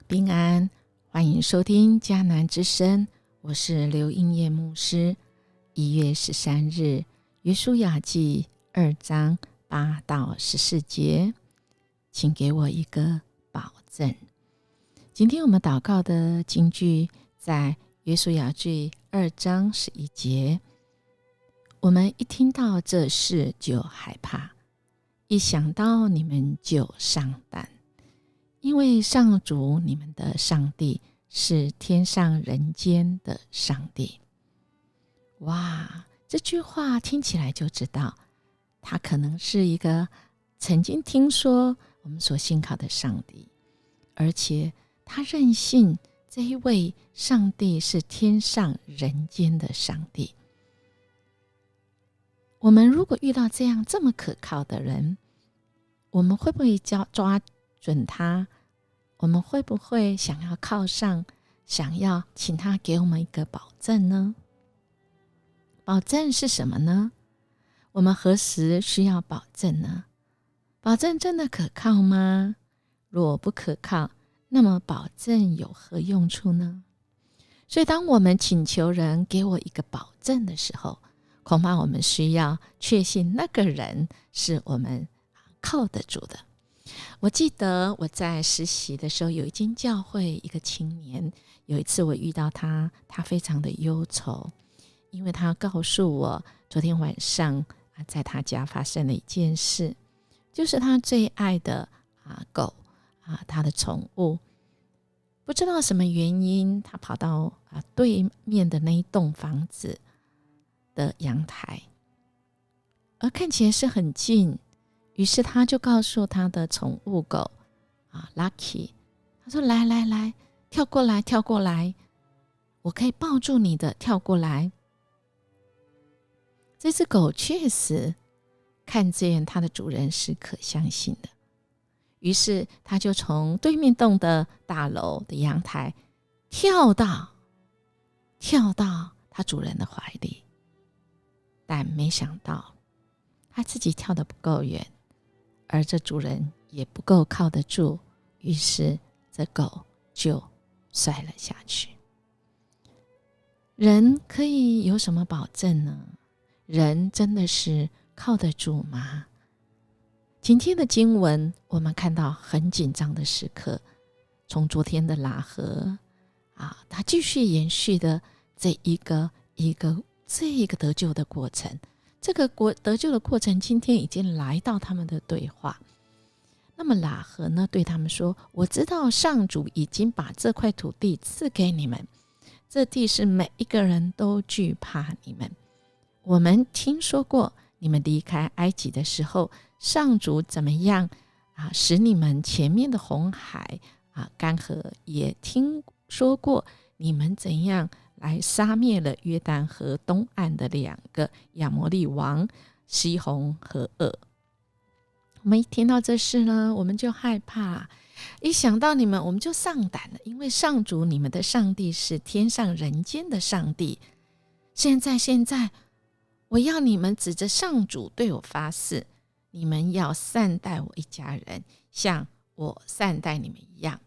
平安，欢迎收听迦南之声，我是刘英叶牧师。1月13日，约书亚记2章8到14节，请给我一个保证。今天我们祷告的经句在约书亚记2章11节。我们一听到这事就害怕，一想到你们就丧胆，因为上主你们的上帝是天上人间的上帝。哇，这句话听起来就知道，他可能是一个曾经听说我们所信靠的上帝，而且他认信这一位上帝是天上人间的上帝。我们如果遇到这么可靠的人，我们会不会抓准他？我们会不会想要靠上，想要请他给我们一个保证呢？保证是什么呢？我们何时需要保证呢？保证真的可靠吗？若不可靠，那么保证有何用处呢？所以当我们请求人给我一个保证的时候，恐怕我们需要确信那个人是我们靠得住的。我记得我在实习的时候，有一间教会一个青年，有一次我遇到他非常的忧愁，因为他告诉我昨天晚上在他家发生了一件事，就是他最爱的狗他的宠物，不知道什么原因，他跑到对面的那一栋房子的阳台，而看起来是很近，于是他就告诉他的宠物狗Lucky， 他说来跳过来，我可以抱住你的，跳过来。这只狗确实看见它的主人是可相信的，于是他就从对面栋的大楼的阳台跳到他主人的怀里。但没想到他自己跳得不够远，而这主人也不够靠得住，于是这狗就摔了下去。人可以有什么保证呢？人真的是靠得住吗？今天的经文我们看到很紧张的时刻，从昨天的喇合他继续延续的这一个得救的过程，这个得救的过程今天已经来到他们的对话。那么喇合呢对他们说，我知道上主已经把这块土地赐给你们，这地是每一个人都惧怕你们。我们听说过你们离开埃及的时候，上主怎么样使你们前面的红海干涸，也听说过你们怎样来杀灭了约旦河东岸的2个亚摩利王西宏和噩。我们一听到这事呢，我们就害怕，一想到你们我们就丧胆了，因为上主你们的上帝是天上人间的上帝。现在我要你们指着上主对我发誓，你们要善待我一家人，像我善待你们一样。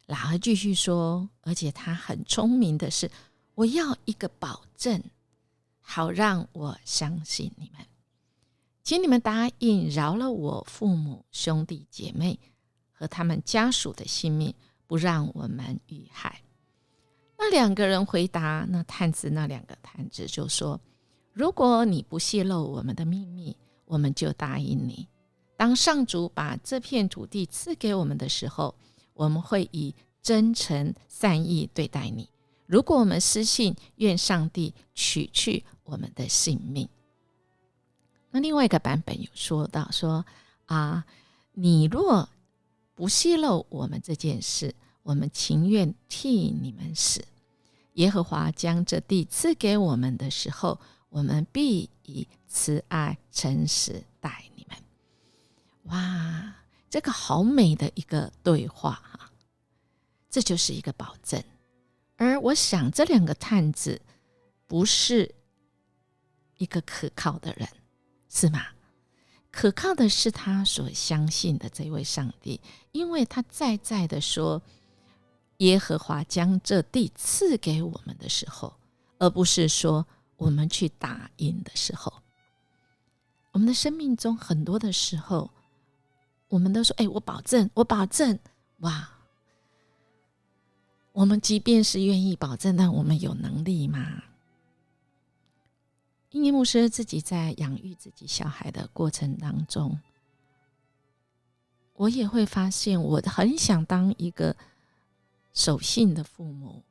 喇合继续说，而且他很聪明的是，我要一个保证，好让我相信你们，请你们答应饶了我父母兄弟姐妹和他们家属的性命，不让我们遇害。那2个人回答，那2个探子就说，如果你不泄露我们的秘密，我们就答应你，当上主把这片土地赐给我们的时候，我们会以真诚善意对待你，如果我们失信，愿上帝取去我们的性命。那另外一个版本有说到说你若不泄露我们这件事，我们情愿替你们死。耶和华将这地赐给我们的时候，我们必以慈爱诚实待你们。哇，这个好美的一个对话这就是一个保证。而我想这2个探子不是一个可靠的人，是吗？可靠的是他所相信的这位上帝，因为他在的说，耶和华将这地赐给我们的时候，而不是说我们去打赢的时候。我们的生命中很多的时候，我们都说我保证，我保证。哇，我们即便是愿意保证，但我们有能力吗？英年牧师自己在养育自己小孩的过程当中，我也会发现我很想当一个守信的父母，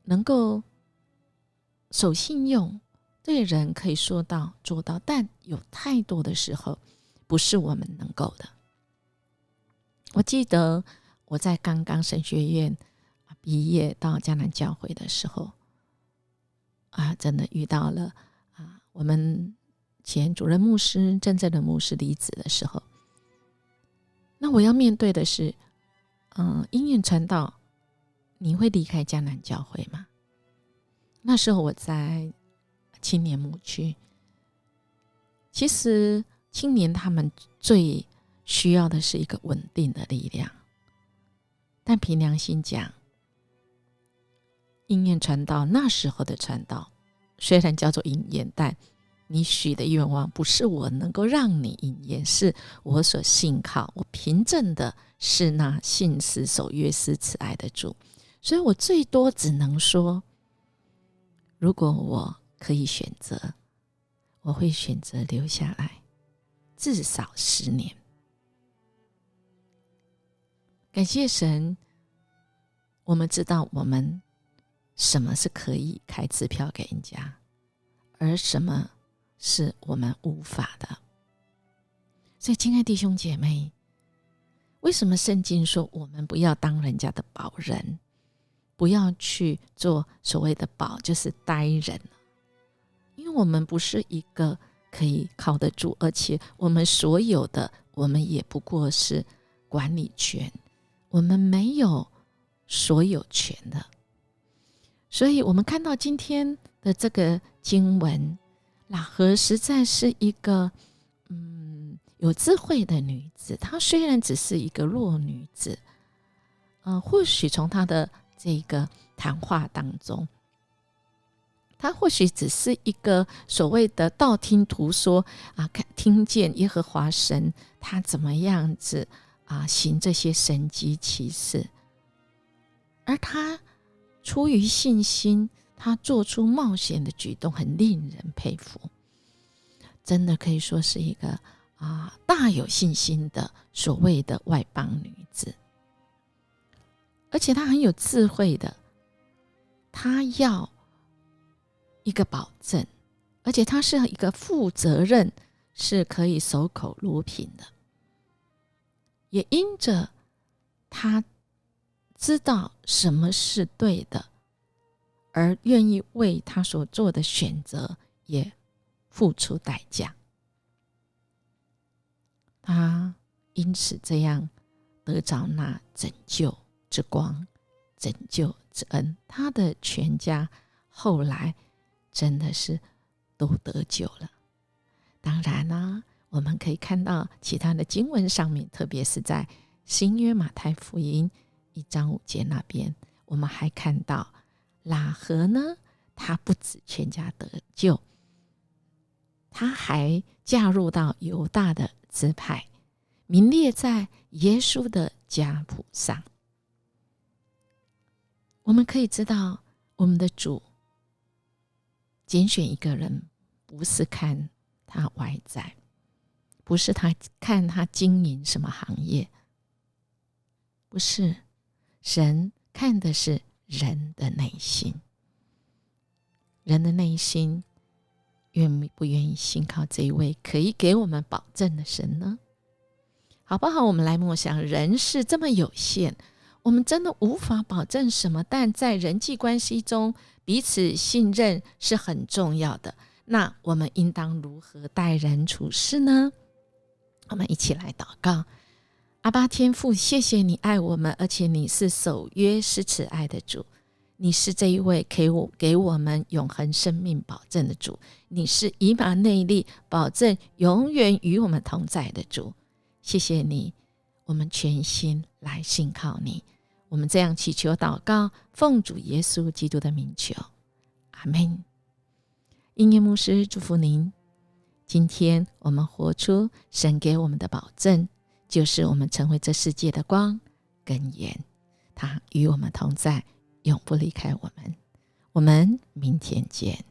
能够守信用，对人可以说到做到，但有太多的时候不是我们能够的。我记得我在刚刚神学院毕业到迦南教会的时候真的遇到了我们前主任牧师真正的牧师离职的时候，那我要面对的是因缘传道，你会离开迦南教会吗？那时候我在青年牧区，其实青年他们最需要的是一个稳定的力量，但凭良心讲，因缘传道那时候的传道虽然叫做应验，但你许的愿望不是我能够让你应验，是我所信靠，我凭证的是那信实守约施慈爱的主。所以我最多只能说，如果我可以选择，我会选择留下来至少10年。感谢神，我们知道我们什么是可以开支票给人家，而什么是我们无法的。所以亲爱弟兄姐妹，为什么圣经说我们不要当人家的保人，不要去做所谓的保，就是呆人？因为我们不是一个可以靠得住，而且我们所有的，我们也不过是管理权，我们没有所有权的。所以我们看到今天的这个经文，喇合实在是一个有智慧的女子。她虽然只是一个弱女子，或许从她的这个谈话当中，她或许只是一个所谓的道听途说听见耶和华神他怎么样子行这些神迹奇事，而她出于信心，他做出冒险的举动，很令人佩服。真的可以说是一个大有信心的所谓的外邦女子。而且她很有智慧的，她要一个保证，而且她是一个负责任，是可以守口如瓶的。也因着她知道什么是对的，而愿意为他所做的选择也付出代价，他因此这样得着那拯救之光，拯救之恩。他的全家后来真的是都得救了。当然我们可以看到其他的经文上面，特别是在新约马太福音1章5节那边，我们还看到喇合呢，她不止全家得救，她还嫁入到犹大的支派，名列在耶稣的家谱上。我们可以知道，我们的主拣选一个人，不是看他外在，不是看他经营什么行业，不是，神看的是人的内心。人的内心愿不愿意信靠这一位可以给我们保证的神呢？好不好？我们来默想，人是这么有限，我们真的无法保证什么，但在人际关系中彼此信任是很重要的。那我们应当如何待人处事呢？我们一起来祷告。阿爸天父，谢谢你爱我们，而且你是守约施慈爱的主，你是这一位给我们永恒生命保证的主，你是以马内利，保证永远与我们同在的主。谢谢你，我们全心来信靠你，我们这样祈求祷告，奉主耶稣基督的名求，阿们。音乐牧师祝福您，今天我们活出神给我们的保证，就是我们成为这世界的光跟盐，他与我们同在，永不离开我们。我们明天见。